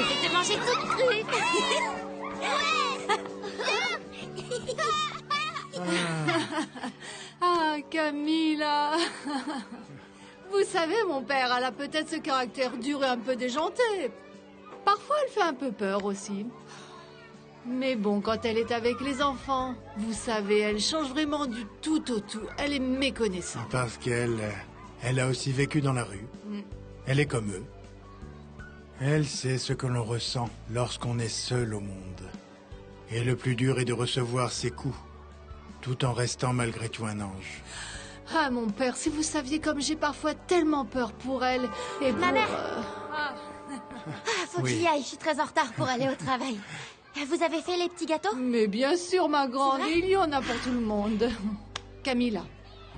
vais te manger toute crue. Ah, Camilla. Vous savez, mon père, elle a peut-être ce caractère dur et un peu déjanté. Parfois, elle fait un peu peur aussi. Mais bon, quand elle est avec les enfants, vous savez, elle change vraiment du tout au tout. Elle est méconnaissante. Parce qu'elle elle a aussi vécu dans la rue. Elle est comme eux. Elle sait ce que l'on ressent lorsqu'on est seul au monde. Et le plus dur est de recevoir ses coups, tout en restant malgré tout un ange. Ah, mon père, si vous saviez comme j'ai parfois tellement peur pour elle et pour... Ma mère. Faut que Oui. j'y aille, je suis très en retard pour aller au travail. Vous avez fait les petits gâteaux? Mais bien sûr, ma grande, C'est vrai? il y en a pour tout le monde. Camilla,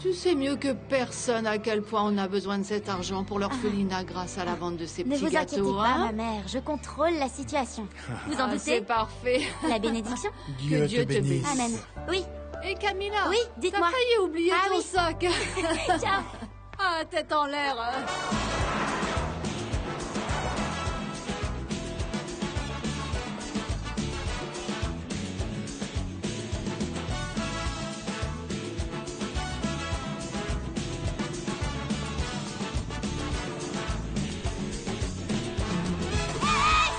tu sais mieux que personne à quel point on a besoin de cet argent pour l'orphelinat grâce à la vente de ces Ne petits vous inquiétez gâteaux, pas, hein? ma mère, je contrôle la situation. Vous en Ah, c'est doutez? parfait. La bénédiction? Dieu Dieu te te bénisse. Amen. Oui, Et Camilla, Oui, t'as dites-moi. failli oublier Ah ton oui. sac. ciao. Ah, tête en l'air.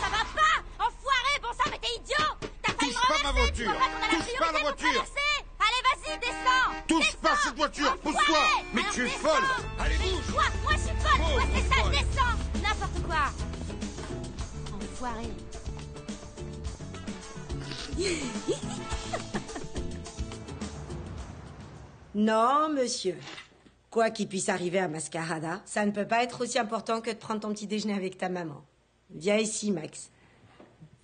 Ça va pas! Enfoiré, bon sang, mais t'es idiot! T'as failli Touche me pas ma renverser, tu voiture. vois pas qu'on a la Touche priorité pas la pour voiture. traverser. Allez, vas-y, descends! Touche pas Descends. cette voiture, Enfoiré. pousse-toi. Mais Alors tu es descends. folle. Allez, bouge. Quoi? Moi, je suis folle! Oh, Moi, c'est ça, folle. descends! N'importe quoi! Enfoiré. Non, monsieur. Quoi qu'il puisse arriver à Mascarada, ça ne peut pas être aussi important que de prendre ton petit déjeuner avec ta maman. Viens ici, Max.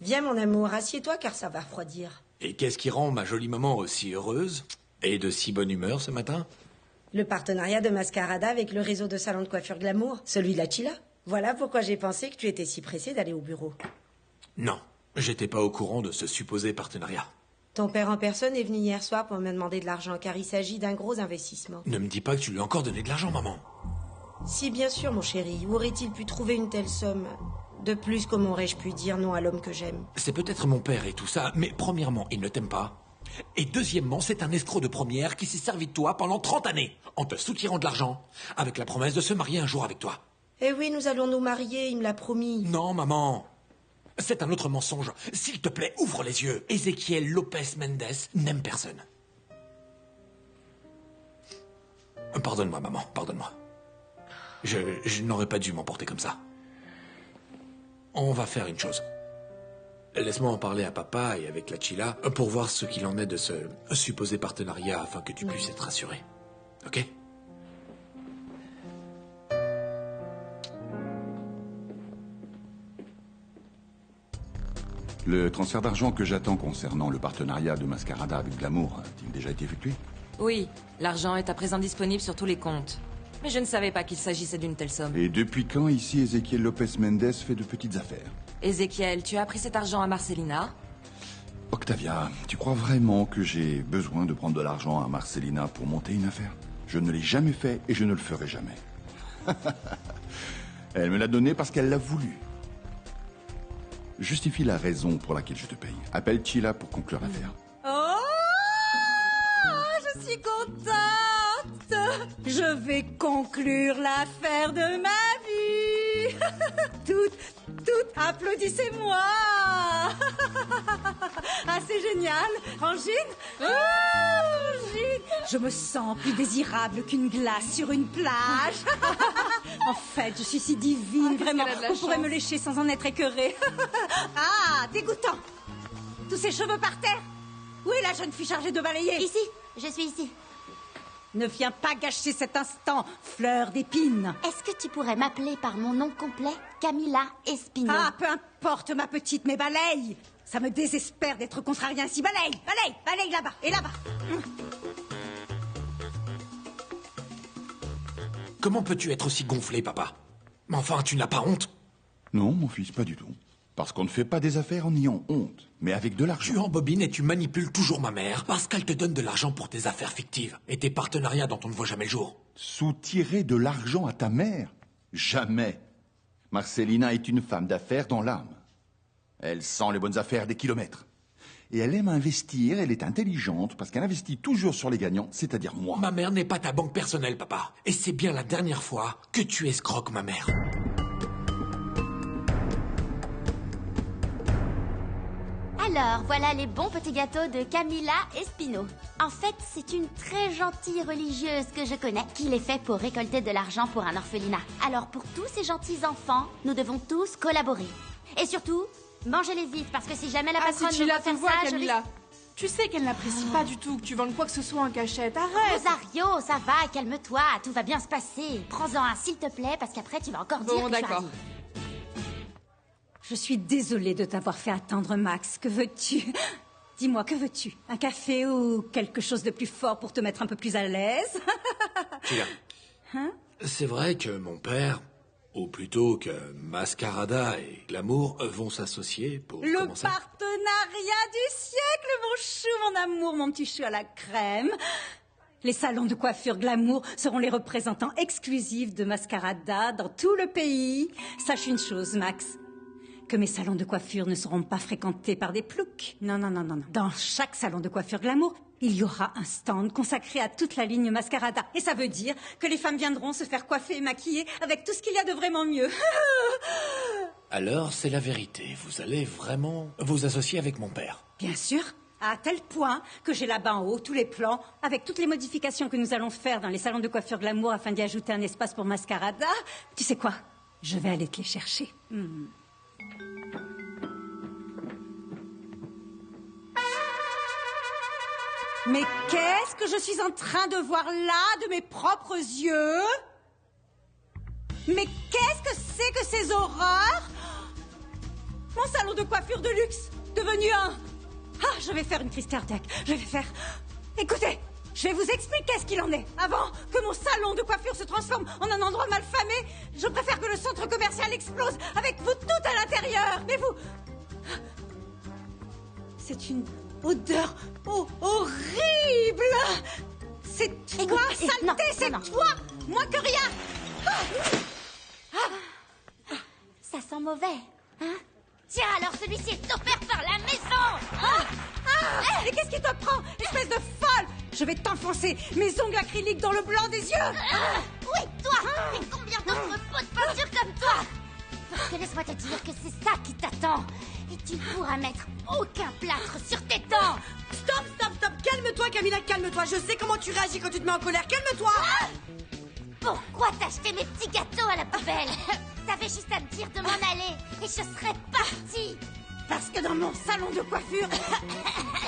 Viens, mon amour, assieds-toi car ça va refroidir. Et qu'est-ce qui rend ma jolie maman aussi heureuse et de si bonne humeur ce matin? Le partenariat de Mascarada avec le réseau de salons de coiffure glamour, celui de la Chila. Voilà pourquoi j'ai pensé que tu étais si pressé d'aller au bureau. Non, j'étais pas au courant de ce supposé partenariat. Ton père en personne est venu hier soir pour me demander de l'argent car il s'agit d'un gros investissement. Ne me dis pas que tu lui as encore donné de l'argent, maman. Si, bien sûr, mon chéri. Où aurait-il pu trouver une telle somme? De plus, comment aurais-je pu dire non à l'homme que j'aime? C'est peut-être mon père et tout ça, mais premièrement, il ne t'aime pas. Et deuxièmement, c'est un escroc de première qui s'est servi de toi pendant 30 années, en te soutirant de l'argent, avec la promesse de se marier un jour avec toi. Eh oui, nous allons nous marier, il me l'a promis. Non, maman. C'est un autre mensonge. S'il te plaît, ouvre les yeux. Ezequiel Lopez Mendes n'aime personne. Pardonne-moi, maman, pardonne-moi. Je n'aurais pas dû m'emporter comme ça. On va faire une chose. Laisse-moi en parler à papa et avec la Chila pour voir ce qu'il en est de ce supposé partenariat afin que tu puisses être rassuré. Ok? Le transfert d'argent que j'attends concernant le partenariat de Mascarada avec Glamour a-t-il déjà été effectué? Oui, l'argent est à présent disponible sur tous les comptes. Mais je ne savais pas qu'il s'agissait d'une telle somme. Et depuis quand ici Ezequiel Lopez Mendes fait de petites affaires? Ezequiel, tu as pris cet argent à Marcelina? Octavia, tu crois vraiment que j'ai besoin de prendre de l'argent à Marcelina pour monter une affaire? Je ne l'ai jamais fait et je ne le ferai jamais. Elle me l'a donné parce qu'elle l'a voulu. Justifie la raison pour laquelle je te paye. Appelle Chila pour conclure l'affaire. Oh, je suis contente. Je vais conclure l'affaire de ma vie. Toutes, applaudissez-moi. Ah, c'est génial. Angine? Angine, je me sens plus désirable qu'une glace sur une plage. En fait, je suis si divine, vraiment. qu'elle a de la On pourrait chance. me lécher sans en être écœurée. Ah, dégoûtant. Tous ces cheveux par terre. Où est la jeune fille chargée de balayer? Ici, je suis ici. Ne viens pas gâcher cet instant, fleur d'épine. Est-ce que tu pourrais m'appeler par mon nom complet? Camilla Espino. Ah, peu importe, ma petite, mais balaye. Ça me désespère d'être contrariée ainsi. Balaye, balaye, balaye là-bas et là-bas. Comment peux-tu être aussi gonflé, papa? Mais enfin, tu n'as pas honte? Non, mon fils, pas du tout. Parce qu'on ne fait pas des affaires en ayant honte, mais avec de Tu l'argent. embobines et tu manipules toujours ma mère parce qu'elle te donne de l'argent pour tes affaires fictives et tes partenariats dont on ne voit jamais le jour. Soutirer de l'argent à ta mère? Jamais. Marcelina est une femme d'affaires dans l'âme. Elle sent les bonnes affaires des kilomètres. Et elle aime investir, elle est intelligente, parce qu'elle investit toujours sur les gagnants, c'est-à-dire moi. Ma mère n'est pas ta banque personnelle, papa. Et c'est bien la dernière fois que tu escroques ma mère. Alors, voilà les bons petits gâteaux de Camilla et Spino. En fait, c'est une très gentille religieuse que je connais qui les fait pour récolter de l'argent pour un orphelinat. Alors, pour tous ces gentils enfants, nous devons tous collaborer. Et surtout, mangez-les vite, parce que si jamais la patronne si tu veut la faire vois, ça, Camilla. Tu sais qu'elle n'apprécie pas du tout que tu vendes quoi que ce soit en cachette. Arrête! Rosario, ça va, calme-toi, tout va bien se passer. Prends-en un, s'il te plaît, parce qu'après, tu vas encore dire Bon, que tu as d'accord. dit. Je suis désolée de t'avoir fait attendre, Max. Que veux-tu? Dis-moi, que veux-tu? Un café ou quelque chose de plus fort pour te mettre un peu plus à l'aise? Chila. C'est vrai que mon père, ou plutôt que Mascarada et Glamour, vont s'associer pour Le commencer. partenariat du siècle, mon chou, mon amour, mon petit chou à la crème. Les salons de coiffure Glamour seront les représentants exclusifs de Mascarada dans tout le pays. Sache une chose, Max. Que mes salons de coiffure ne seront pas fréquentés par des ploucs. Non, non, non, non, non. Dans chaque salon de coiffure Glamour, il y aura un stand consacré à toute la ligne Mascarada. Et ça veut dire que les femmes viendront se faire coiffer et maquiller avec tout ce qu'il y a de vraiment mieux. Alors, c'est la vérité. Vous allez vraiment vous associer avec mon père. Bien sûr, à tel point que j'ai là-bas en haut tous les plans, avec toutes les modifications que nous allons faire dans les salons de coiffure Glamour afin d'y ajouter un espace pour Mascarada. Tu sais quoi? Je vais aller te les chercher. Mais qu'est-ce que je suis en train de voir là de mes propres yeux? Mais qu'est-ce que c'est que ces horreurs? Mon salon de coiffure de luxe, devenu un... Ah, je vais faire une crise cardiaque. Je vais faire... Écoutez, je vais vous expliquer ce qu'il en est. Avant que mon salon de coiffure se transforme en un endroit malfamé, je préfère que le centre commercial explose avec vous toutes à l'intérieur. Mais vous... C'est une odeur horrible. C'est toi, Écoute, saleté, non, c'est non. toi. Moins que rien. Ça sent mauvais, hein? Tiens, alors celui-ci est offert par la maison. Et qu'est-ce qui te prend, espèce de folle? Je vais t'enfoncer mes ongles acryliques dans le blanc des yeux. Oui, toi. Et combien d'autres pots de peinture comme toi? Parce que laisse-moi te dire que c'est ça qui t'attend. Et tu ne pourras mettre aucun plâtre sur tes dents. Stop, stop, stop. Calme-toi, Camilla, calme-toi. Je sais comment tu réagis quand tu te mets en colère. Calme-toi. Pourquoi t'as jeté mes petits gâteaux à la poubelle? T'avais juste à me dire de m'en aller et je serais partie. Parce que dans mon salon de coiffure,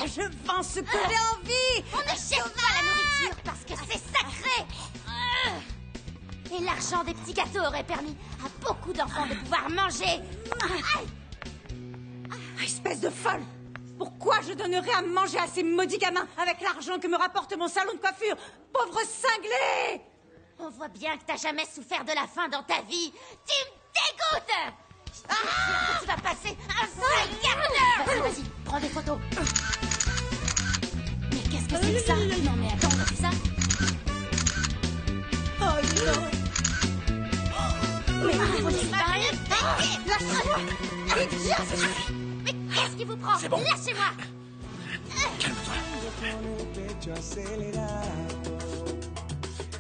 je vends ce que j'ai envie. On ne jette pas la nourriture parce que c'est sacré. Et l'argent des petits gâteaux aurait permis à beaucoup d'enfants de pouvoir manger. Aïe. Espèce de folle. Pourquoi je donnerais à manger à ces maudits gamins avec l'argent que me rapporte mon salon de coiffure? Pauvre cinglé. On voit bien que t'as jamais souffert de la faim dans ta vie. Tu me dégoûtes. Je te jure que tu vas passer un sale quart d'heure. Vas-y, prends des photos. Mais qu'est-ce que c'est que ça? Non mais attends, on a fait ça? Oh non. Mais il faut disparaître. Lâche-moi. Mais qu'est-ce qui vous prend? C'est bon. Lâchez-moi. Calme-toi.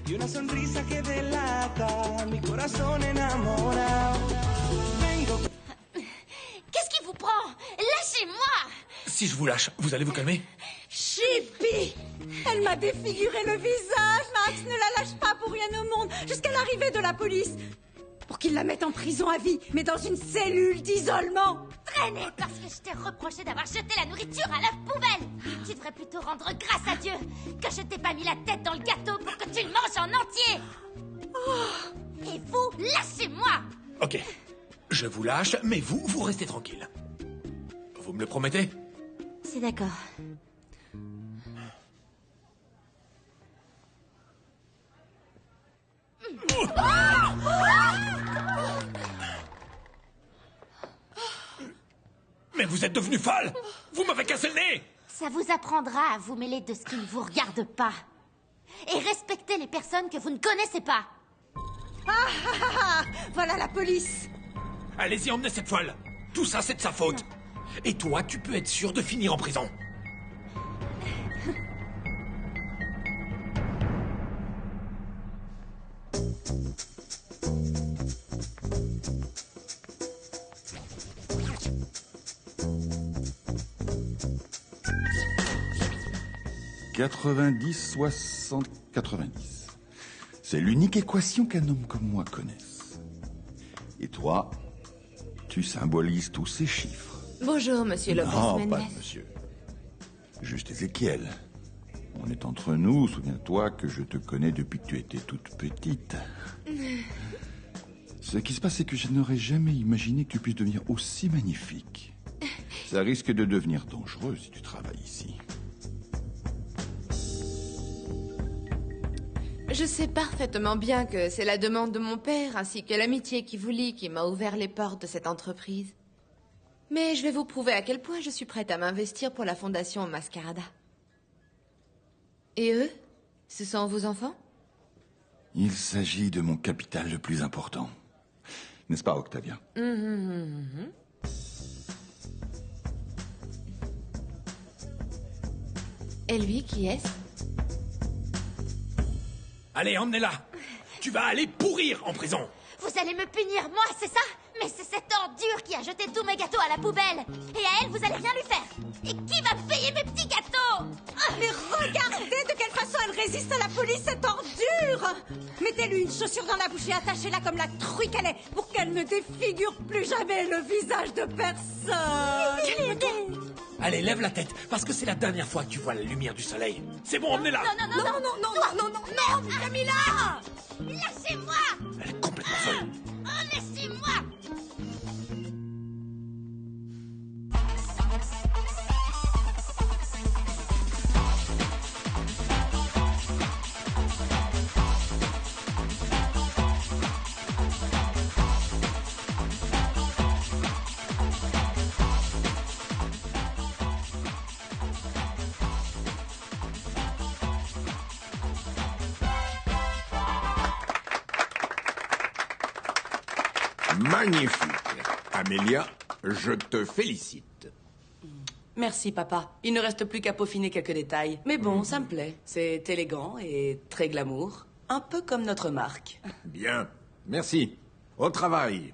Y una sonrisa que delata mi corazón enamorado. Vengo. Qu'est-ce qui vous prend? Lâchez-moi. Si je vous lâche, vous allez vous calmer? Chippy. Elle m'a défiguré le visage. Max, ne la lâche pas pour rien au monde jusqu'à l'arrivée de la police. Pour qu'ils la mettent en prison à vie, mais dans une cellule d'isolement. Traîner parce que je t'ai reproché d'avoir jeté la nourriture à la poubelle. Tu devrais plutôt rendre grâce à Dieu que je t'ai pas mis la tête dans le gâteau pour que tu le manges en entier. Et vous, lâchez-moi. Ok. Je vous lâche, mais vous restez tranquille. Vous me le promettez? C'est d'accord. Mais vous êtes devenu folle! Vous m'avez cassé le nez! Ça vous apprendra à vous mêler de ce qui ne vous regarde pas. Et respecter les personnes que vous ne connaissez pas. Voilà la police. Allez-y, emmenez cette folle! Tout ça, c'est de sa faute! Et toi, tu peux être sûr de finir en prison. « 90, 60, 90. C'est l'unique équation qu'un homme comme moi connaisse. Et toi, tu symbolises tous ces chiffres. Bonjour, monsieur Lopez Non, Mendes. pas de monsieur. Juste Ézéchiel. On est entre nous, souviens-toi que je te connais depuis que tu étais toute petite. Ce qui se passe, c'est que je n'aurais jamais imaginé que tu puisses devenir aussi magnifique. Ça risque de devenir dangereux si tu travailles ici. Je sais parfaitement bien que c'est la demande de mon père ainsi que l'amitié qui vous lie qui m'a ouvert les portes de cette entreprise. Mais je vais vous prouver à quel point je suis prête à m'investir pour la fondation Mascarada. Et eux? Ce sont vos enfants? Il s'agit de mon capital le plus important. N'est-ce pas, Octavia? Et lui, qui est-ce? Allez, emmenez-la. Tu vas aller pourrir en prison. Vous allez me punir, moi, c'est ça? Mais c'est cette ordure qui a jeté tous mes gâteaux à la poubelle. Et à elle, vous allez rien lui faire. Et qui va payer mes petits gâteaux? Mais regardez de quelle façon elle résiste à la police, cette ordure! Mettez-lui une chaussure dans la bouche et attachez-la comme la truie qu'elle est, pour qu'elle ne défigure plus jamais le visage de personne! Allez, lève la tête, parce que c'est la dernière fois que tu vois la lumière du soleil. C'est bon, emmenez-la. Non, Camilla! Lâchez-moi! Elle est complètement folle. Oh, laissez-moi! Magnifique. Amélia, je te félicite. Merci, papa. Il ne reste plus qu'à peaufiner quelques détails. Mais bon, ça me plaît. C'est élégant et très glamour. Un peu comme notre marque. Bien. Merci. Au travail.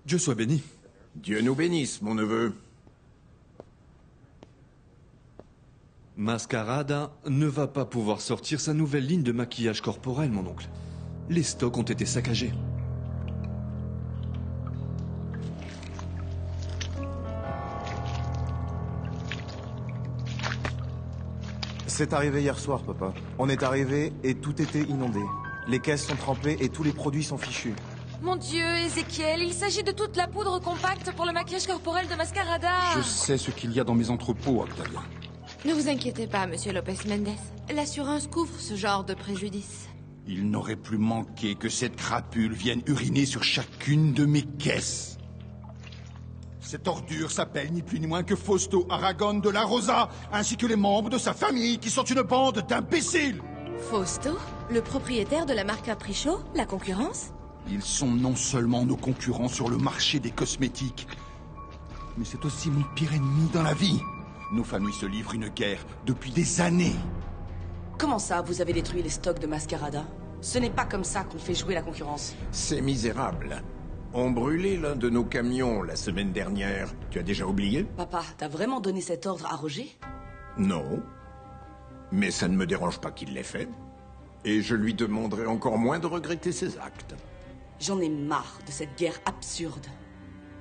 Dieu soit béni. Dieu nous bénisse, mon neveu. Mascarada ne va pas pouvoir sortir sa nouvelle ligne de maquillage corporel, mon oncle. Les stocks ont été saccagés. C'est arrivé hier soir, papa. On est arrivé et tout était inondé. Les caisses sont trempées et tous les produits sont fichus. Mon Dieu, Ézéchiel, il s'agit de toute la poudre compacte pour le maquillage corporel de Mascarada. Je sais ce qu'il y a dans mes entrepôts, Octavia. Ne vous inquiétez pas, monsieur Lopez Mendes. L'assurance couvre ce genre de préjudice. Il n'aurait plus manqué que cette crapule vienne uriner sur chacune de mes caisses. Cette ordure s'appelle ni plus ni moins que Fausto Aragon de la Rosa, ainsi que les membres de sa famille, qui sont une bande d'imbéciles. Fausto? Le propriétaire de la marque Capricho? La concurrence? Ils sont non seulement nos concurrents sur le marché des cosmétiques, mais c'est aussi mon pire ennemi dans la vie. Nos familles se livrent une guerre depuis des années. Comment ça, vous avez détruit les stocks de Mascarada? Ce n'est pas comme ça qu'on fait jouer la concurrence. C'est misérable. On brûlait l'un de nos camions la semaine dernière. Tu as déjà oublié? Papa, t'as vraiment donné cet ordre à Roger? Non. Mais ça ne me dérange pas qu'il l'ait fait. Et je lui demanderai encore moins de regretter ses actes. J'en ai marre de cette guerre absurde.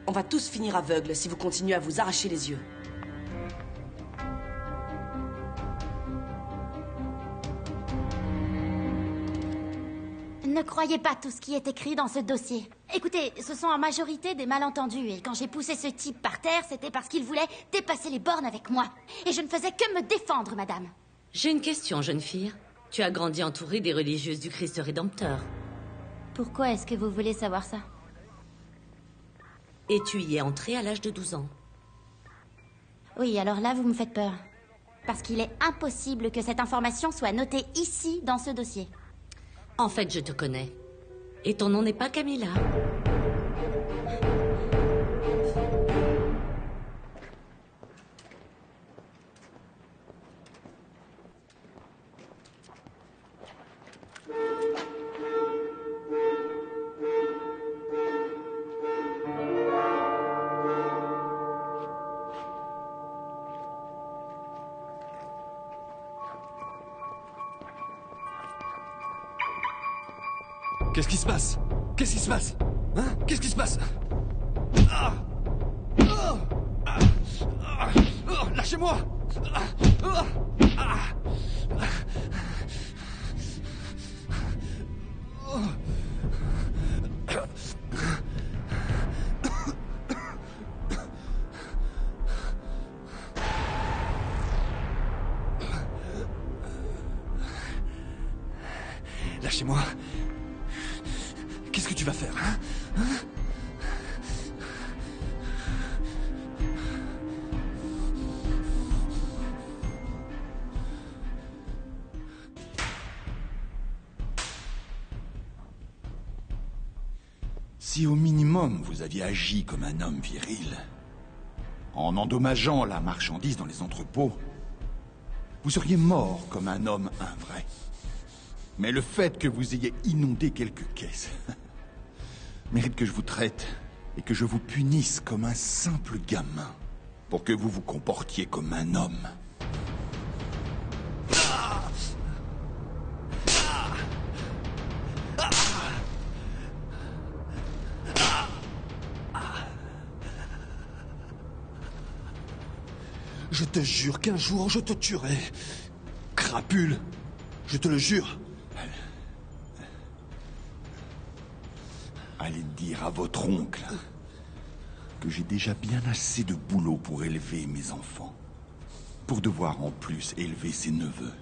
On va tous finir aveugles si vous continuez à vous arracher les yeux. Ne croyez pas tout ce qui est écrit dans ce dossier. Écoutez, ce sont en majorité des malentendus, et quand j'ai poussé ce type par terre, c'était parce qu'il voulait dépasser les bornes avec moi. Et je ne faisais que me défendre, madame. J'ai une question, jeune fille. Tu as grandi entourée des religieuses du Christ Rédempteur. Pourquoi est-ce que vous voulez savoir ça? Et tu y es entrée à l'âge de 12 ans. Oui, alors là, vous me faites peur. Parce qu'il est impossible que cette information soit notée ici, dans ce dossier. En fait, je te connais. Et ton nom n'est pas Camilla. Qu'est-ce qui se passe? Qu'est-ce qui se passe? Hein? Qu'est-ce qui se passe? Lâchez-moi! Lâchez-moi. Qu'est-ce que tu vas faire, hein? Si au minimum vous aviez agi comme un homme viril, en endommageant la marchandise dans les entrepôts, vous seriez mort comme un homme vrai. Mais le fait que vous ayez inondé quelques caisses mérite que je vous traite et que je vous punisse comme un simple gamin pour que vous vous comportiez comme un homme. Je te jure qu'un jour je te tuerai. Crapule, je te le jure. Allez dire à votre oncle que j'ai déjà bien assez de boulot pour élever mes enfants. Pour devoir en plus élever ses neveux.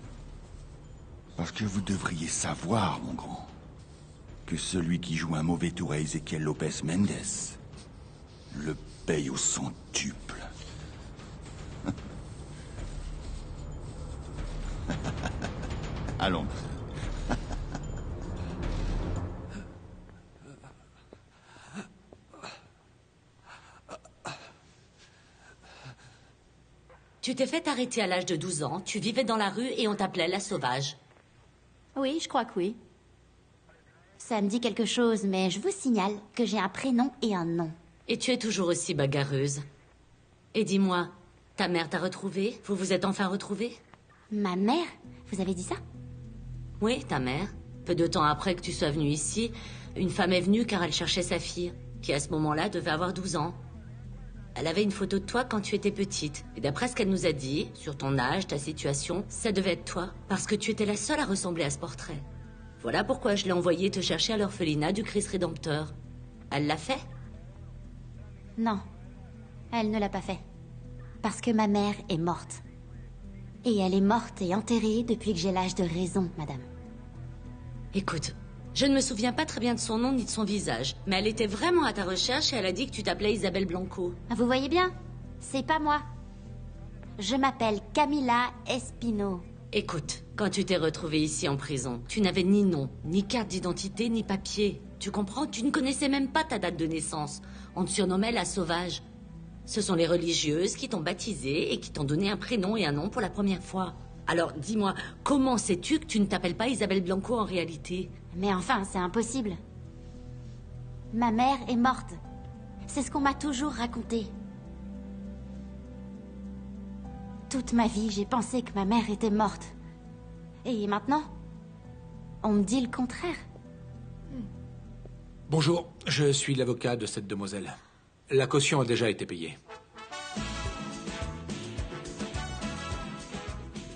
Parce que vous devriez savoir, mon grand, que celui qui joue un mauvais tour à Ezequiel Lopez Mendes le paye au centuple. Allons. Tu t'es fait arrêter à l'âge de 12 ans, tu vivais dans la rue et on t'appelait la sauvage. Oui, je crois que oui. Ça me dit quelque chose, mais je vous signale que j'ai un prénom et un nom. Et tu es toujours aussi bagarreuse. Et dis-moi, ta mère t'a retrouvée? Vous vous êtes enfin retrouvés? Ma mère? Vous avez dit ça? Oui, ta mère. Peu de temps après que tu sois venue ici, une femme est venue car elle cherchait sa fille, qui à ce moment-là devait avoir 12 ans. Elle avait une photo de toi quand tu étais petite. Et d'après ce qu'elle nous a dit, sur ton âge, ta situation, ça devait être toi. Parce que tu étais la seule à ressembler à ce portrait. Voilà pourquoi je l'ai envoyée te chercher à l'orphelinat du Christ Rédempteur. Elle l'a fait? Non, elle ne l'a pas fait. Parce que ma mère est morte. Et elle est morte et enterrée depuis que j'ai l'âge de raison, madame. Écoute, je ne me souviens pas très bien de son nom ni de son visage, mais elle était vraiment à ta recherche et elle a dit que tu t'appelais Isabelle Blanco. Vous voyez bien, c'est pas moi. Je m'appelle Camilla Espino. Écoute, quand tu t'es retrouvée ici en prison, tu n'avais ni nom, ni carte d'identité, ni papier. Tu comprends? Tu ne connaissais même pas ta date de naissance. On te surnommait la sauvage. Ce sont les religieuses qui t'ont baptisée et qui t'ont donné un prénom et un nom pour la première fois. Alors, dis-moi, comment sais-tu que tu ne t'appelles pas Isabelle Blanco en réalité? Mais enfin, c'est impossible. Ma mère est morte. C'est ce qu'on m'a toujours raconté. Toute ma vie, j'ai pensé que ma mère était morte. Et maintenant, on me dit le contraire. Bonjour, je suis l'avocat de cette demoiselle. La caution a déjà été payée.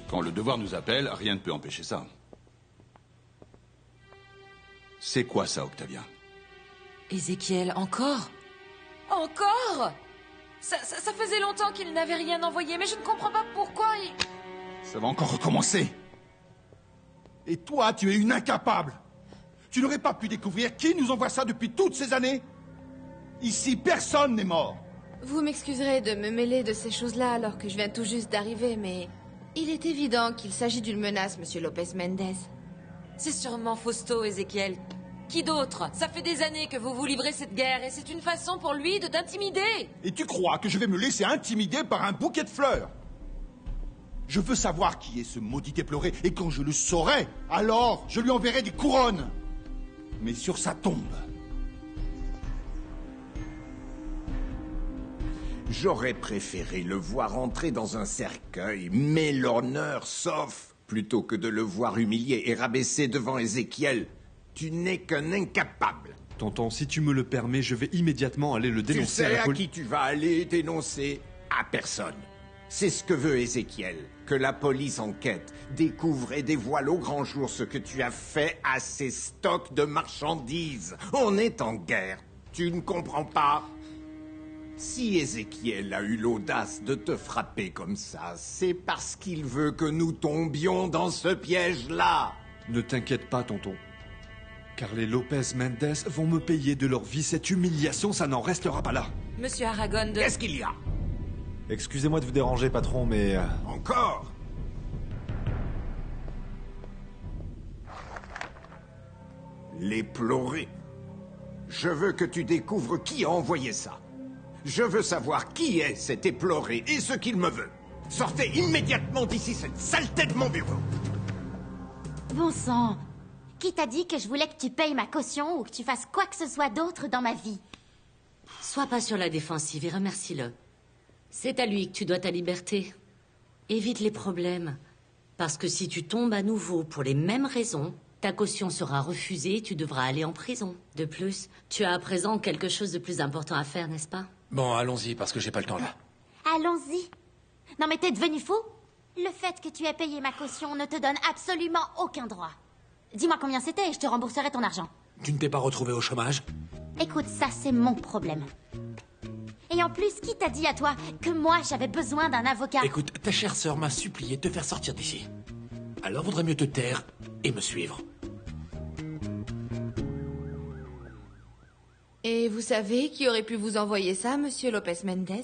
Quand le devoir nous appelle, rien ne peut empêcher ça. C'est quoi ça, Octavia? Ézéchiel, encore? Encore? Ça faisait longtemps qu'il n'avait rien envoyé, mais je ne comprends pas pourquoi il... Ça va encore recommencer. Et toi, tu es une incapable. Tu n'aurais pas pu découvrir qui nous envoie ça depuis toutes ces années? Ici, personne n'est mort. Vous m'excuserez de me mêler de ces choses-là alors que je viens tout juste d'arriver, mais... il est évident qu'il s'agit d'une menace, Monsieur Lopez Mendes. C'est sûrement Fausto, Ézéchiel. Qui d'autre? Ça fait des années que vous vous livrez cette guerre et c'est une façon pour lui de t'intimider. Et tu crois que je vais me laisser intimider par un bouquet de fleurs? Je veux savoir qui est ce maudit éploré, et quand je le saurai, alors je lui enverrai des couronnes. Mais sur sa tombe. J'aurais préféré le voir entrer dans un cercueil, mais l'honneur sauf, plutôt que de le voir humilié et rabaissé devant Ézéchiel. Tu n'es qu'un incapable. Tonton, si tu me le permets, je vais immédiatement aller le Tu dénoncer sais à la à police. qui tu vas aller dénoncer? À personne. C'est ce que veut Ézéchiel, que la police enquête, découvre et dévoile au grand jour ce que tu as fait à ces stocks de marchandises. On est en guerre, tu ne comprends pas? Si Ézéchiel a eu l'audace de te frapper comme ça, c'est parce qu'il veut que nous tombions dans ce piège-là. Ne t'inquiète pas, tonton. Car les Lopez Mendes vont me payer de leur vie cette humiliation, ça n'en restera pas là. Monsieur Aragon de... Qu'est-ce qu'il y a? Excusez-moi de vous déranger, patron, mais... Encore? L'éploré. Je veux que tu découvres qui a envoyé ça. Je veux savoir qui est cet éploré et ce qu'il me veut. Sortez immédiatement d'ici cette saleté de mon bureau. Bon sang. Qui t'a dit que je voulais que tu payes ma caution ou que tu fasses quoi que ce soit d'autre dans ma vie? Sois pas sur la défensive et remercie-le. C'est à lui que tu dois ta liberté. Évite les problèmes. Parce que si tu tombes à nouveau pour les mêmes raisons, ta caution sera refusée et tu devras aller en prison. De plus, tu as à présent quelque chose de plus important à faire, n'est-ce pas? Bon, allons-y, parce que j'ai pas le temps là. Allons-y. Non mais t'es devenu fou? Le fait que tu aies payé ma caution ne te donne absolument aucun droit. Dis-moi combien c'était et je te rembourserai ton argent. Tu ne t'es pas retrouvé au chômage? Écoute, ça c'est mon problème. Et en plus, qui t'a dit à toi que moi j'avais besoin d'un avocat? Écoute, ta chère sœur m'a supplié de te faire sortir d'ici. Alors vaudrait mieux te taire et me suivre. Et vous savez qui aurait pu vous envoyer ça, monsieur Lopez Mendes?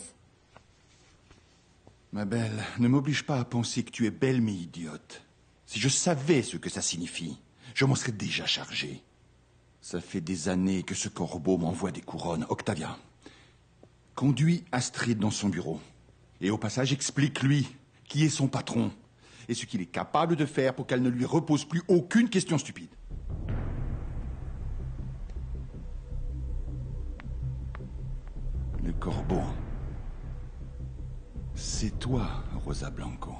Ma belle, ne m'oblige pas à penser que tu es belle mais idiote. Si je savais ce que ça signifie, je m'en serais déjà chargé. Ça fait des années que ce corbeau m'envoie des couronnes. Octavia, conduis Astrid dans son bureau. Et au passage, explique-lui qui est son patron et ce qu'il est capable de faire pour qu'elle ne lui repose plus aucune question stupide. Le corbeau. C'est toi, Rosa Blanco.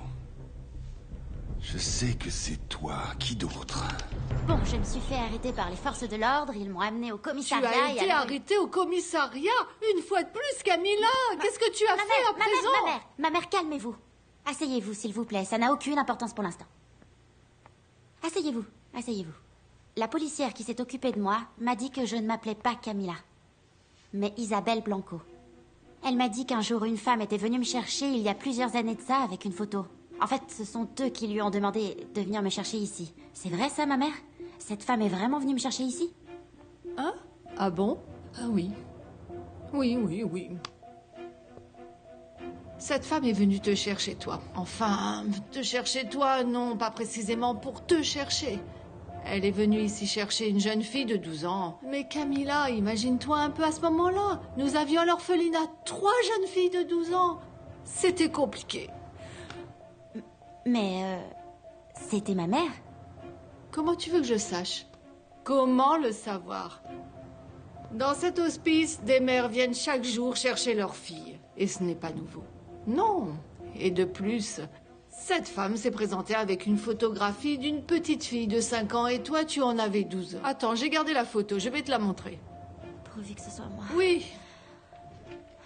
Je sais que c'est toi. Qui d'autre? Bon, je me suis fait arrêter par les forces de l'ordre, ils m'ont amené au Tu commissariat as et été alors- arrêtée au commissariat une fois de plus, Camilla. Qu'est-ce que tu as fait à présent? Ma mère, calmez-vous. Asseyez-vous, s'il vous plaît, ça n'a aucune importance pour l'instant. Asseyez-vous, asseyez-vous. La policière qui s'est occupée de moi m'a dit que je ne m'appelais pas Camilla, mais Isabelle Blanco. Elle m'a dit qu'un jour une femme était venue me chercher il y a plusieurs années de ça avec une photo. En fait, ce sont eux qui lui ont demandé de venir me chercher ici. C'est vrai ça, ma mère? Cette femme est vraiment venue me chercher ici? Hein? Ah bon? Ah oui. Oui. Cette femme est venue te chercher, toi. Enfin, te chercher, toi, non, pas précisément pour te chercher. Elle est venue ici chercher une jeune fille de 12 ans. Mais Camilla, imagine-toi un peu à ce moment-là. Nous avions à l'orphelinat 3 jeunes filles de 12 ans. C'était compliqué. Mais, c'était ma mère. Comment tu veux que je sache? Comment le savoir? Dans cet hospice, des mères viennent chaque jour chercher leurs filles. Et ce n'est pas nouveau. Non. Et de plus, cette femme s'est présentée avec une photographie d'une petite fille de 5 ans et toi, tu en avais 12. Attends, j'ai gardé la photo, je vais te la montrer. Pourvu que ce soit moi. Oui.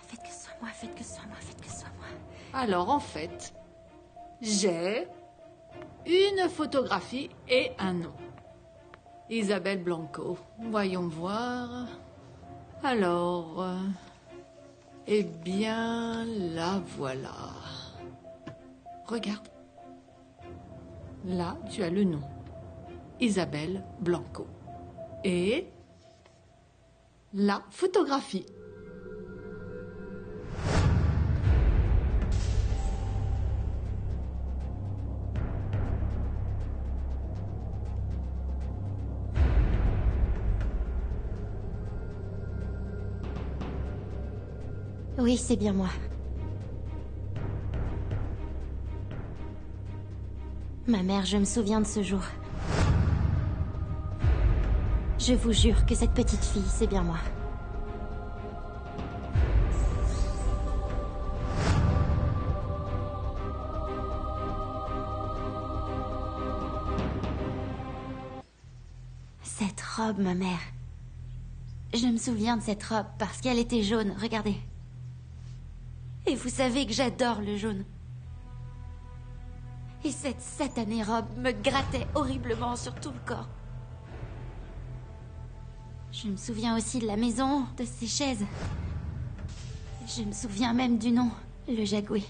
Faites que ce soit moi, faites que ce soit moi, faites que ce soit moi. Alors, en fait, j'ai une photographie et un nom. Isabelle Blanco. Voyons voir. Alors... eh bien, la voilà. Regarde. Là, tu as le nom. Isabelle Blanco. Et... la photographie. Oui, c'est bien moi. Ma mère, je me souviens de ce jour. Je vous jure que cette petite fille, c'est bien moi. Cette robe, ma mère. Je me souviens de cette robe parce qu'elle était jaune, regardez. Et vous savez que j'adore le jaune. Et cette satanée robe me grattait horriblement sur tout le corps. Je me souviens aussi de la maison, de ses chaises. Je me souviens même du nom, le Jagoué.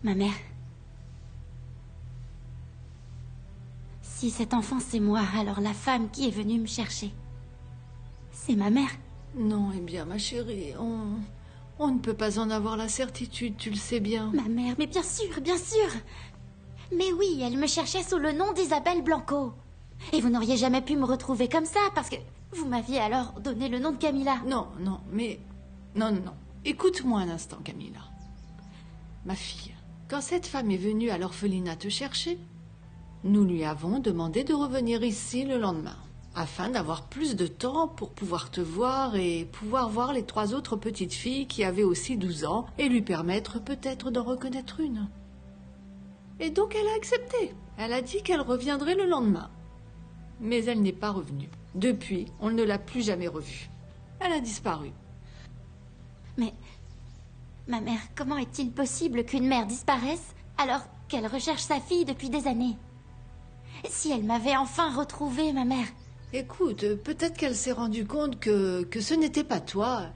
Ma mère. Si cet enfant c'est moi, alors la femme qui est venue me chercher, c'est ma mère. Non, eh bien, ma chérie, on ne peut pas en avoir la certitude, tu le sais bien. Ma mère, mais bien sûr, bien sûr. Mais oui, elle me cherchait sous le nom d'Isabelle Blanco. Et vous n'auriez jamais pu me retrouver comme ça, parce que vous m'aviez alors donné le nom de Camilla. Non, non, mais... Non. Écoute-moi un instant, Camilla. Ma fille, quand cette femme est venue à l'orphelinat te chercher, nous lui avons demandé de revenir ici le lendemain, afin d'avoir plus de temps pour pouvoir te voir et pouvoir voir les 3 autres petites filles qui avaient aussi 12 ans et lui permettre peut-être d'en reconnaître une. Et donc elle a accepté. Elle a dit qu'elle reviendrait le lendemain. Mais elle n'est pas revenue. Depuis, on ne l'a plus jamais revue. Elle a disparu. Mais... ma mère, comment est-il possible qu'une mère disparaisse alors qu'elle recherche sa fille depuis des années? Si elle m'avait enfin retrouvée, ma mère... Écoute, peut-être qu'elle s'est rendue compte que ce n'était pas toi.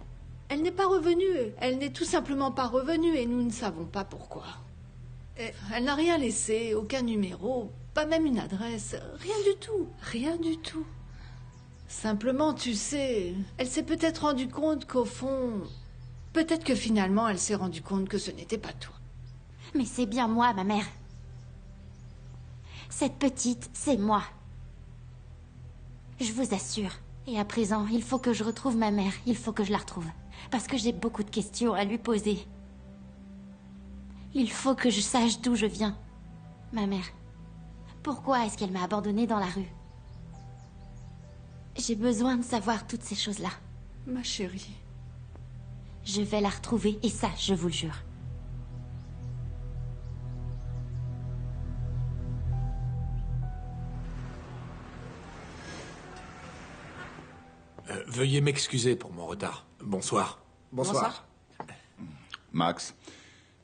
Elle n'est pas revenue. Elle n'est tout simplement pas revenue et nous ne savons pas pourquoi. Elle n'a rien laissé, aucun numéro, pas même une adresse, rien du tout, rien du tout. Simplement, tu sais, elle s'est peut-être rendue compte qu'au fond... Peut-être que finalement, elle s'est rendue compte que ce n'était pas toi. Mais c'est bien moi, ma mère. Cette petite, c'est moi. Je vous assure. Et à présent, il faut que je retrouve ma mère. Il faut que je la retrouve. Parce que j'ai beaucoup de questions à lui poser. Il faut que je sache d'où je viens. Ma mère. Pourquoi est-ce qu'elle m'a abandonnée dans la rue? J'ai besoin de savoir toutes ces choses-là. Ma chérie. Je vais la retrouver, et ça, je vous le jure. Veuillez m'excuser pour mon retard. Bonsoir. Bonsoir. Max,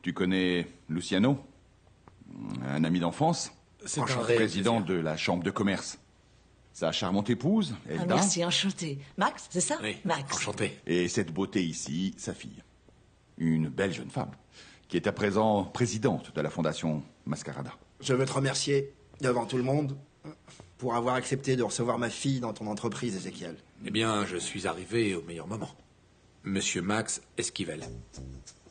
tu connais Luciano? Un ami d'enfance? C'est un président de la chambre de commerce. Sa charmante épouse, Elda. Merci, enchanté. Max, c'est ça? Oui, Max. enchanté. Et cette beauté ici, sa fille. Une belle jeune femme, qui est à présent présidente de la fondation Mascarada. Je veux te remercier, devant tout le monde, pour avoir accepté de recevoir ma fille dans ton entreprise, Ézéchiel. Eh bien, je suis arrivé au meilleur moment. Monsieur Max Esquivel.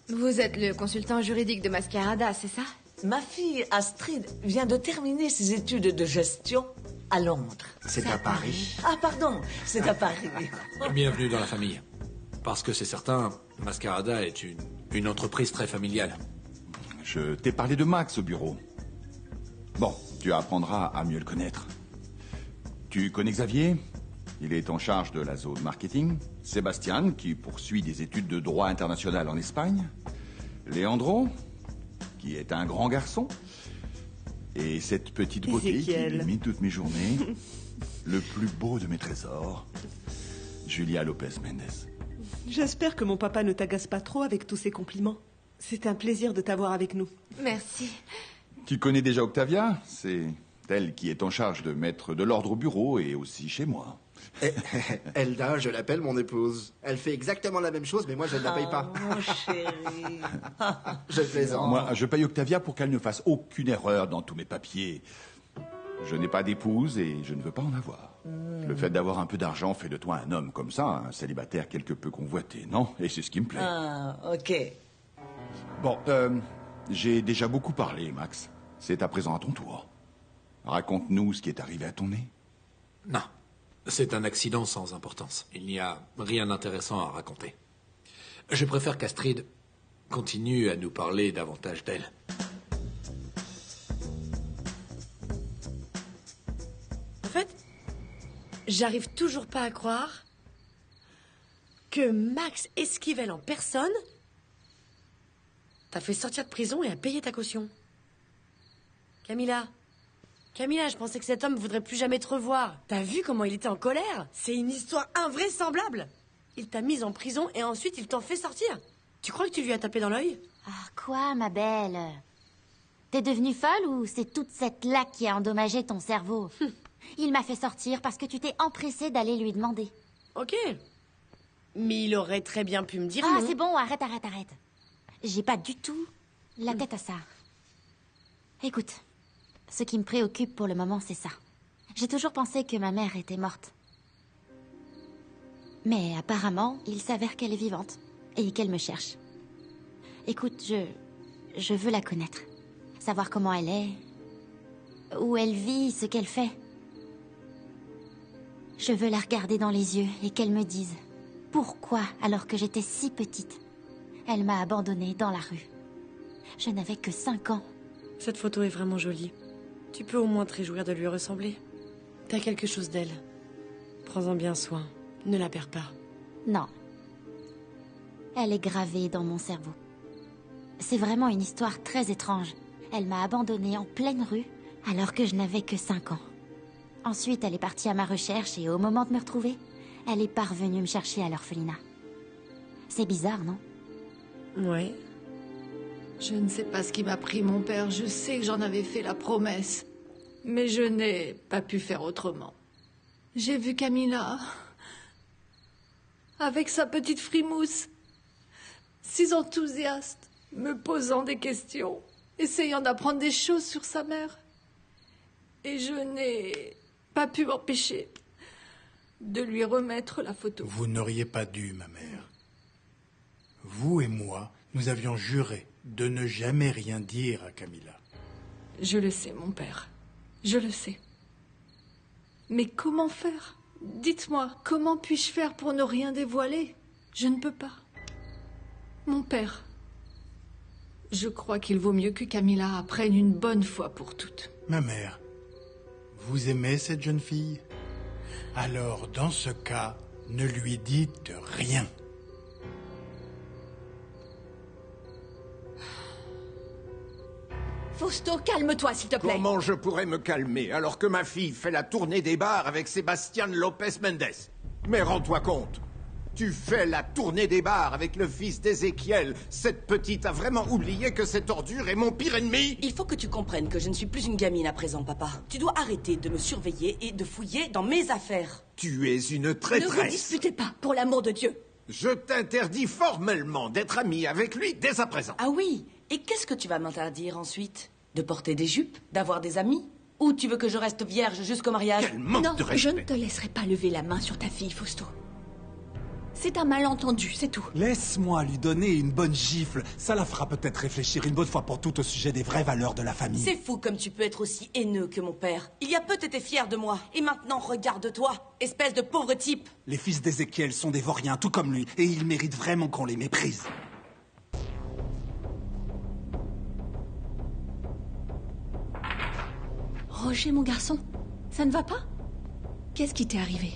Vous êtes le consultant juridique de Mascarada, c'est ça? Ma fille Astrid vient de terminer ses études de gestion à Londres. C'est à Paris. Ah, pardon, c'est à Paris. Bienvenue dans la famille. Parce que c'est certain, Mascarada est une entreprise très familiale. Je t'ai parlé de Max au bureau. Bon, tu apprendras à mieux le connaître. Tu connais Xavier? Il est en charge de la zone marketing. Sébastien, qui poursuit des études de droit international en Espagne. Leandro, qui est un grand garçon. Et cette petite beauté qui illumine toutes mes journées. Le plus beau de mes trésors. Julia Lopez Mendes. J'espère que mon papa ne t'agace pas trop avec tous ces compliments. C'est un plaisir de t'avoir avec nous. Merci. Tu connais déjà Octavia? C'est elle qui est en charge de mettre de l'ordre au bureau et aussi chez moi. Elda, je l'appelle mon épouse. Elle fait exactement la même chose, mais moi je ne la paye pas. Mon chéri. Je plaisante. Moi, je paye Octavia pour qu'elle ne fasse aucune erreur dans tous mes papiers. Je n'ai pas d'épouse et je ne veux pas en avoir. Le fait d'avoir un peu d'argent fait de toi un homme comme ça, un célibataire quelque peu convoité, non? Et c'est ce qui me plaît. Ah, ok. Bon, j'ai déjà beaucoup parlé, Max. C'est à présent à ton tour. Raconte-nous ce qui est arrivé à ton nez. Non, c'est un accident sans importance. Il n'y a rien d'intéressant à raconter. Je préfère qu'Astrid continue à nous parler davantage d'elle. En fait, j'arrive toujours pas à croire que Max Esquivel en personne t'a fait sortir de prison et a payé ta caution. Camilla, je pensais que cet homme voudrait plus jamais te revoir. T'as vu comment il était en colère? C'est une histoire invraisemblable. Il t'a mise en prison et ensuite il t'en fait sortir. Tu crois que tu lui as tapé dans l'œil? Ah, quoi, ma belle? T'es devenue folle ou c'est toute cette laque qui a endommagé ton cerveau? Il m'a fait sortir parce que tu t'es empressée d'aller lui demander. Ok. Mais il aurait très bien pu me dire Ah, non. c'est bon, arrête. J'ai pas du tout la tête à ça. Écoute, ce qui me préoccupe pour le moment, c'est ça. J'ai toujours pensé que ma mère était morte. Mais apparemment, il s'avère qu'elle est vivante et qu'elle me cherche. Écoute, je veux la connaître. Savoir comment elle est, où elle vit, ce qu'elle fait. Je veux la regarder dans les yeux et qu'elle me dise pourquoi, alors que j'étais si petite, elle m'a abandonnée dans la rue. Je n'avais que 5 ans. Cette photo est vraiment jolie. Tu peux au moins te réjouir de lui ressembler. T'as quelque chose d'elle. Prends-en bien soin. Ne la perds pas. Non. Elle est gravée dans mon cerveau. C'est vraiment une histoire très étrange. Elle m'a abandonnée en pleine rue alors que je n'avais que 5 ans. Ensuite, elle est partie à ma recherche et au moment de me retrouver, elle est parvenue me chercher à l'orphelinat. C'est bizarre, non? Ouais. Je ne sais pas ce qui m'a pris, mon père. Je sais que j'en avais fait la promesse. Mais je n'ai pas pu faire autrement. J'ai vu Camilla avec sa petite frimousse, si enthousiaste, me posant des questions, essayant d'apprendre des choses sur sa mère. Et je n'ai pas pu m'empêcher de lui remettre la photo. Vous n'auriez pas dû, ma mère. Vous et moi, nous avions juré de ne jamais rien dire à Camilla. Je le sais, mon père. Je le sais. Mais comment faire? Dites-moi, comment puis-je faire pour ne rien dévoiler? Je ne peux pas. Mon père, je crois qu'il vaut mieux que Camilla apprenne une bonne fois pour toutes. Ma mère, vous aimez cette jeune fille? Alors, dans ce cas, ne lui dites rien. Fausto, calme-toi, s'il te plaît. Comment je pourrais me calmer alors que ma fille fait la tournée des bars avec Sébastien Lopez Mendes? Mais rends-toi compte, tu fais la tournée des bars avec le fils d'Ézéchiel. Cette petite a vraiment oublié que cette ordure est mon pire ennemi? Il faut que tu comprennes que je ne suis plus une gamine à présent, papa. Tu dois arrêter de me surveiller et de fouiller dans mes affaires. Tu es une traîtresse. Ne vous disputez pas, pour l'amour de Dieu. Je t'interdis formellement d'être ami avec lui dès à présent. Ah oui? Et qu'est-ce que tu vas m'interdire ensuite? De porter des jupes? D'avoir des amis? Ou tu veux que je reste vierge jusqu'au mariage? Quel manque Non, de respect. je ne te laisserai pas lever la main sur ta fille, Fausto. C'est un malentendu, c'est tout. Laisse-moi lui donner une bonne gifle. Ça la fera peut-être réfléchir une bonne fois pour toutes au sujet des vraies valeurs de la famille. C'est fou comme tu peux être aussi haineux que mon père. Il y a peu t'étais fier de moi. Et maintenant, regarde-toi, espèce de pauvre type. Les fils d'Ézéchiel sont des vauriens, tout comme lui, et ils méritent vraiment qu'on les méprise. Roger, mon garçon, ça ne va pas? Qu'est-ce qui t'est arrivé?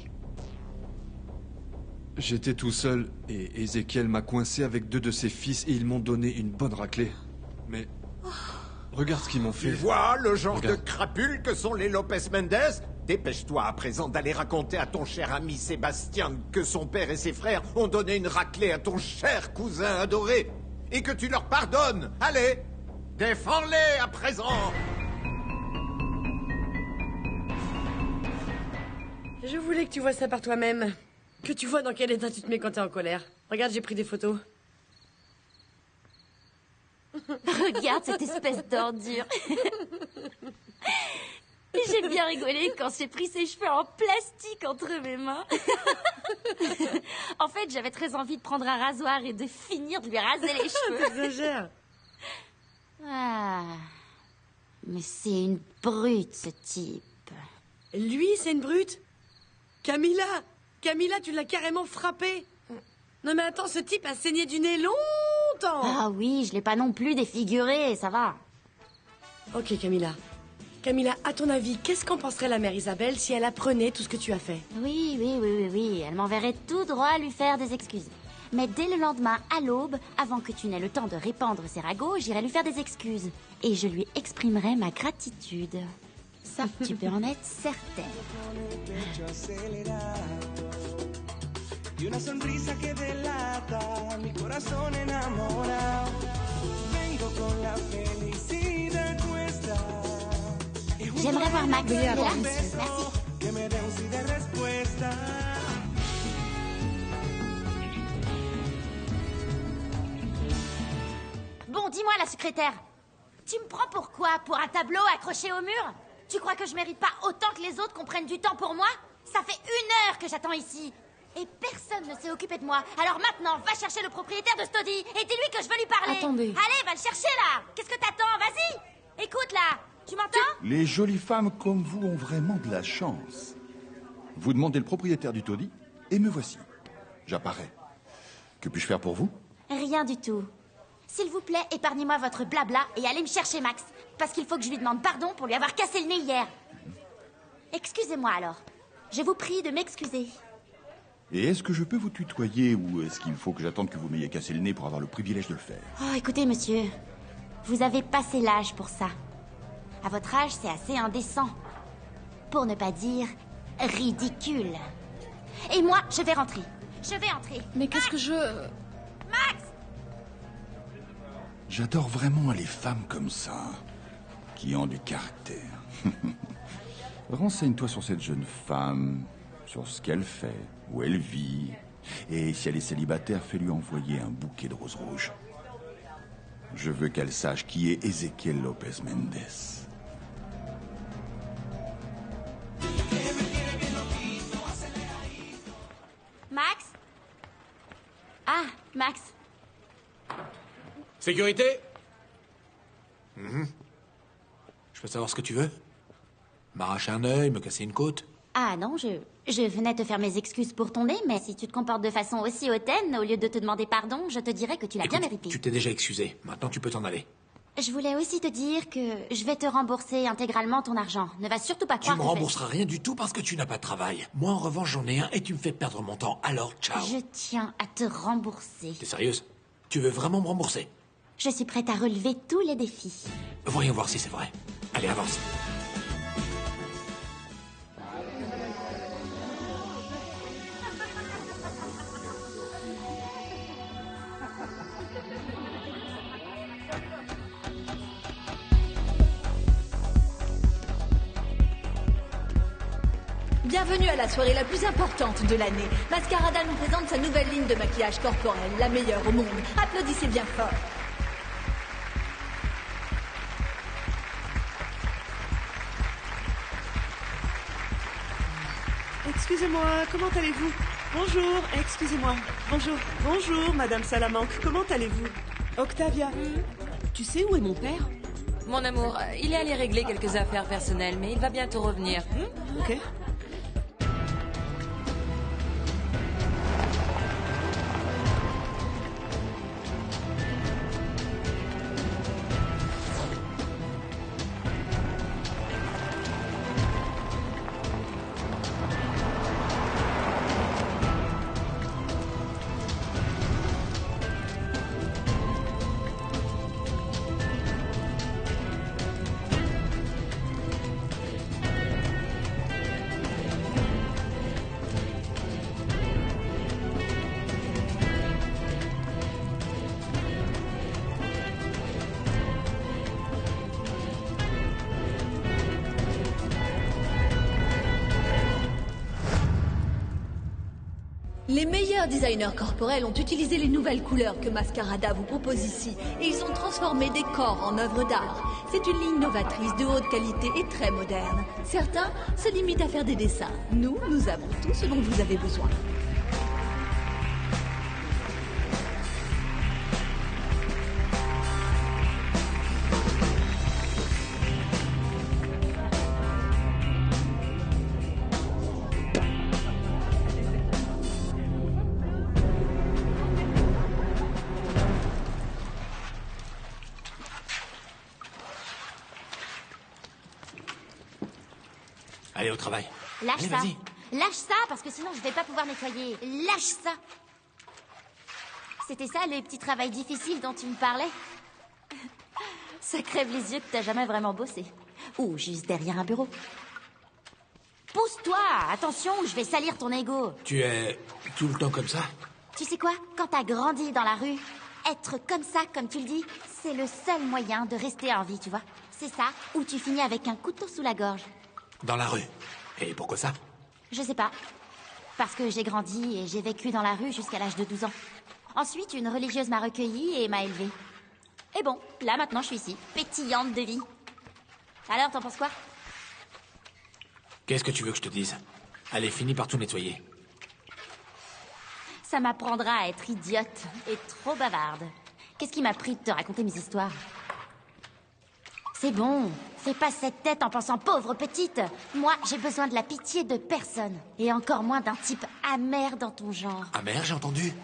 J'étais tout seul et Ézéchiel m'a coincé avec 2 de ses fils et ils m'ont donné une bonne raclée. Mais regarde ce qu'ils m'ont fait. Tu vois le genre Regarde. de crapules que sont les Lopez Mendes? Dépêche-toi à présent d'aller raconter à ton cher ami Sébastien que son père et ses frères ont donné une raclée à ton cher cousin adoré. Et que tu leur pardonnes. Allez, défends-les à présent. Je voulais que tu vois ça par toi-même. Que tu vois dans quel état tu te mets quand t'es en colère. Regarde, j'ai pris des photos. Regarde cette espèce d'ordure. J'ai bien rigolé quand j'ai pris ses cheveux en plastique entre mes mains. En fait, j'avais très envie de prendre un rasoir et de finir de lui raser les cheveux. T'exagères. Ah, mais c'est une brute, ce type. Lui, c'est une brute? Camilla, tu l'as carrément frappé. Non mais attends, ce type a saigné du nez longtemps. Ah oui, je l'ai pas non plus défiguré, ça va. Ok, Camilla. Camilla, à ton avis, qu'est-ce qu'en penserait la mère Isabelle si elle apprenait tout ce que tu as fait? Oui, elle m'enverrait tout droit lui faire des excuses. Mais dès le lendemain, à l'aube, avant que tu n'aies le temps de répandre ses ragots, j'irai lui faire des excuses. Et je lui exprimerai ma gratitude. Ça, tu peux en être certaine. Y una sonrisa que delata mi corazón enamorado. Vengo con la felicidad nuestra. J'aimerais voir Max. Merci. Que me dé un sí de respuesta. Bon, dis-moi, la secrétaire. Tu me prends pour quoi? Pour un tableau accroché au mur? Tu crois que je mérite pas autant que les autres qu'on prenne du temps pour moi? Ça fait 1 heure que j'attends ici. Et personne ne s'est occupé de moi. Alors maintenant, va chercher le propriétaire de Stody et dis-lui que je veux lui parler. Attendez. Allez, va le chercher là. Qu'est-ce que t'attends? Vas-y. Écoute là. Tu m'entends? Les jolies femmes comme vous ont vraiment de la chance. Vous demandez le propriétaire du taudis, et me voici. J'apparais. Que puis-je faire pour vous? Rien du tout. S'il vous plaît, épargnez-moi votre blabla et allez me chercher Max. Parce qu'il faut que je lui demande pardon pour lui avoir cassé le nez hier. Excusez-moi alors. Je vous prie de m'excuser. Et est-ce que je peux vous tutoyer, ou est-ce qu'il faut que j'attende que vous m'ayez cassé le nez pour avoir le privilège de le faire? Oh, écoutez, monsieur. Vous avez passé l'âge pour ça. À votre âge, c'est assez indécent. Pour ne pas dire ridicule. Et moi, je vais rentrer. Mais qu'est-ce que je... Max! J'adore vraiment les femmes comme ça, qui ont du caractère. Renseigne-toi sur cette jeune femme, sur ce qu'elle fait, où elle vit. Et si elle est célibataire, fais-lui envoyer un bouquet de roses rouges. Je veux qu'elle sache qui est Ezequiel Lopez Mendes. Max? Ah, Max. Sécurité? Je peux savoir ce que tu veux? M'arracher un œil, me casser une côte? Ah non, je venais te faire mes excuses pour ton nez, mais si tu te comportes de façon aussi hautaine, au lieu de te demander pardon, je te dirais que tu l'as bien mérité. Tu t'es déjà excusé. Maintenant, tu peux t'en aller. Je voulais aussi te dire que je vais te rembourser intégralement ton argent. Ne va surtout pas Tu croire me que rembourseras rien du tout parce que tu n'as pas de travail. Moi, en revanche, j'en ai un et tu me fais perdre mon temps. Alors, ciao. Je tiens à te rembourser. T'es sérieuse? Tu veux vraiment me rembourser? Je suis prête à relever tous les défis. Voyons voir si c'est vrai. Allez, avance. Bienvenue à la soirée la plus importante de l'année. Mascarada nous présente sa nouvelle ligne de maquillage corporel, la meilleure au monde. Applaudissez bien fort. Excusez-moi, comment allez-vous? Bonjour, excusez-moi. Bonjour, Madame Salamanque, comment allez-vous? Octavia, tu sais où est mon père? Mon amour, il est allé régler quelques affaires personnelles, mais il va bientôt revenir. Ok. Les meilleurs designers corporels ont utilisé les nouvelles couleurs que Mascarada vous propose ici et ils ont transformé des corps en œuvres d'art. C'est une ligne novatrice de haute qualité et très moderne. Certains se limitent à faire des dessins. Nous avons tout ce dont vous avez besoin. Allez, au travail. Lâche Allez, ça. vas-y. Lâche ça, parce que sinon je vais pas pouvoir nettoyer. Lâche ça. C'était ça, les petits travails difficiles dont tu me parlais? Ça crève les yeux que t'as jamais vraiment bossé. Ou juste derrière un bureau. Pousse-toi! Attention, je vais salir ton ego. Tu es tout le temps comme ça? Tu sais quoi? Quand t'as grandi dans la rue, être comme ça, comme tu le dis, c'est le seul moyen de rester en vie, tu vois. C'est ça, ou tu finis avec un couteau sous la gorge. Dans la rue. Et pourquoi ça? Je sais pas. Parce que j'ai grandi et j'ai vécu dans la rue jusqu'à l'âge de 12 ans. Ensuite, une religieuse m'a recueillie et m'a élevée. Et bon, là maintenant je suis ici, pétillante de vie. Alors, t'en penses quoi? Qu'est-ce que tu veux que je te dise? Allez, finis par tout nettoyer. Ça m'apprendra à être idiote et trop bavarde. Qu'est-ce qui m'a pris de te raconter mes histoires? C'est bon, fais pas cette tête en pensant pauvre petite. Moi, j'ai besoin de la pitié de personne. Et encore moins d'un type amer dans ton genre. Amer, j'ai entendu?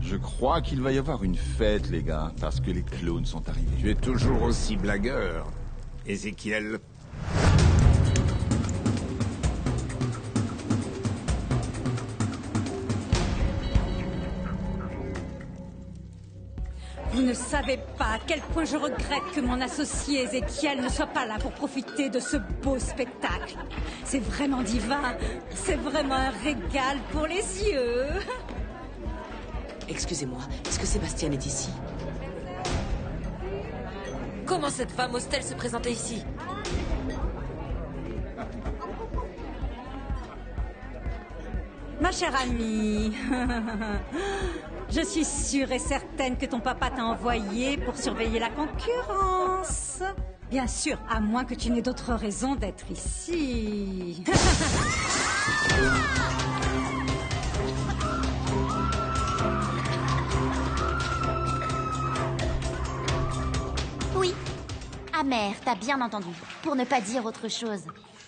Je crois qu'il va y avoir une fête, les gars, parce que les clones sont arrivés. Tu es toujours aussi blagueur, Ézéchiel. Vous ne savez pas à quel point je regrette que mon associé Ézéchiel ne soit pas là pour profiter de ce beau spectacle. C'est vraiment divin. C'est vraiment un régal pour les yeux. Excusez-moi, est-ce que Sébastien est ici? Comment cette femme ose-t-elle se présenter ici? Ma chère amie, je suis sûre et certaine que ton papa t'a envoyé pour surveiller la concurrence. Bien sûr, à moins que tu n'aies d'autre raison d'être ici. Oui, amer, t'as bien entendu. Pour ne pas dire autre chose.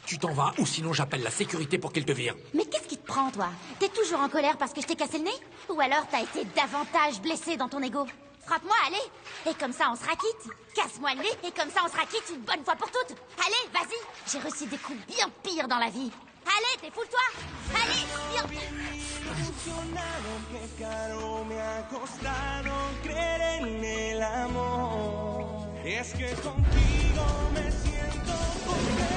Tu t'en vas ou sinon j'appelle la sécurité pour qu'elle te vire. Mais qu'est-ce qui te prend, toi? T'es toujours en colère parce que je t'ai cassé le nez? Ou alors t'as été davantage blessé dans ton ego? Frappe-moi, allez! Et comme ça, on sera quitte. Casse-moi le nez, et comme ça, on sera quitte une bonne fois pour toutes. Allez, vas-y! J'ai reçu des coups bien pires dans la vie. Allez, défoule-toi! Allez, viens! Funcionado, qué caro me ha costado creer en el amor. Es que contigo me siento poder.